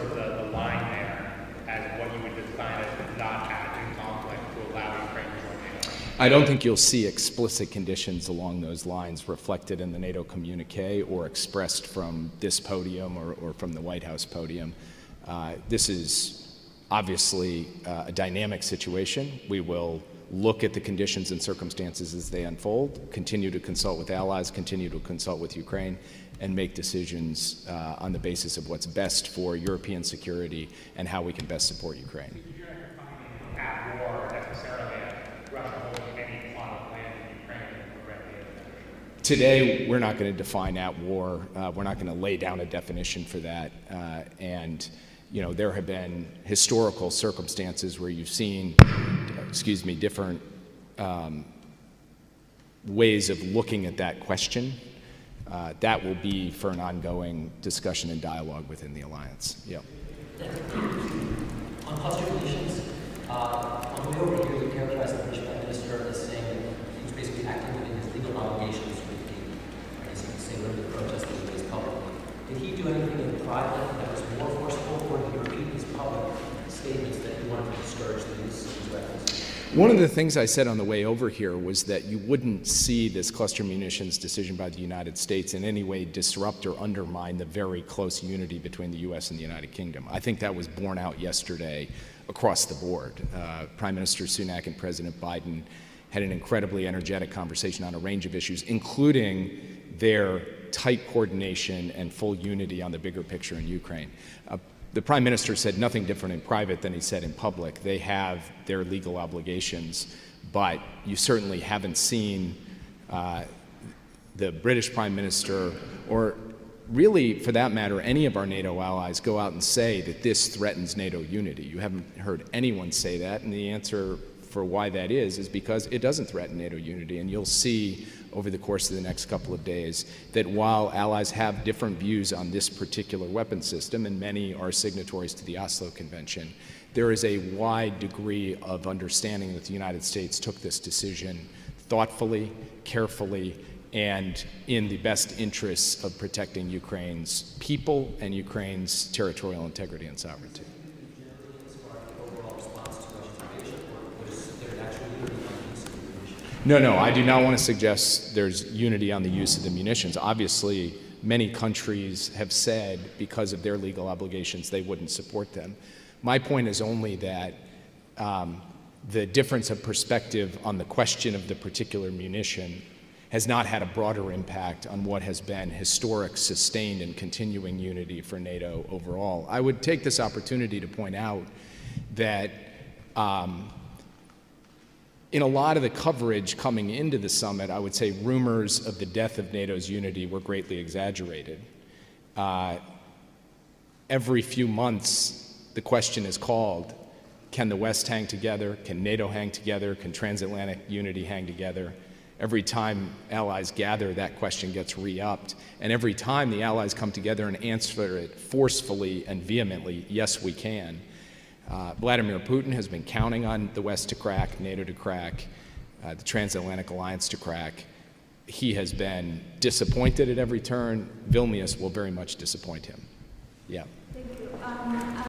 sort of the line there as what you would define as not acting conflict to allow Ukraine to join NATO? I don't think you'll see explicit conditions along those lines reflected in the NATO communique or expressed from this podium or from the White House podium. This is obviously a dynamic situation. We will look at the conditions and circumstances as they unfold, continue to consult with allies, continue to consult with Ukraine, and make decisions on the basis of what's best for European security and how we can best support Ukraine. You're not defining at war necessarily Russia holding any plot of land in Ukraine to prevent the invasion. Today, we're not going to define at war. We're not going to lay down a definition for that. And you know, there have been historical circumstances where you've seen, different ways of looking at that question. That will be for an ongoing discussion and dialogue within the alliance. Yeah. On cluster munitions, on the way over here, you characterized the British Prime Minister as saying that he was basically acting within his legal obligations with the, I guess you could say, limited protest that he faced publicly. Did he do anything in private that was more forceful, or did he repeat his public statements that he wanted to discourage the use of these weapons? One of the things I said on the way over here was that you wouldn't see this cluster munitions decision by the United States in any way disrupt or undermine the very close unity between the U.S. and the United Kingdom. I think that was borne out yesterday across the board. Prime Minister Sunak and President Biden had an incredibly energetic conversation on a range of issues, including their tight coordination and full unity on the bigger picture in Ukraine. The Prime Minister said nothing different in private than he said in public. They have their legal obligations, but you certainly haven't seen the British Prime Minister, or really, for that matter, any of our NATO allies go out and say that this threatens NATO unity. You haven't heard anyone say that, and the answer for why that is because it doesn't threaten NATO unity. And you'll see over the course of the next couple of days that while allies have different views on this particular weapon system, and many are signatories to the Oslo Convention, there is a wide degree of understanding that the United States took this decision thoughtfully, carefully, and in the best interests of protecting Ukraine's people and Ukraine's territorial integrity and sovereignty. No, I do not want to suggest there's unity on the use of the munitions. Obviously, many countries have said, because of their legal obligations, they wouldn't support them. My point is only that the difference of perspective on the question of the particular munition has not had a broader impact on what has been historic, sustained, and continuing unity for NATO overall. I would take this opportunity to point out that in a lot of the coverage coming into the summit, I would say rumors of the death of NATO's unity were greatly exaggerated. Every few months, the question is called, can the West hang together? Can NATO hang together? Can transatlantic unity hang together? Every time allies gather, that question gets re-upped. And every time the allies come together and answer it forcefully and vehemently, yes, we can. Vladimir Putin has been counting on the West to crack, NATO to crack, the transatlantic alliance to crack. He has been disappointed at every turn. Vilnius will very much disappoint him. Yeah. Thank you.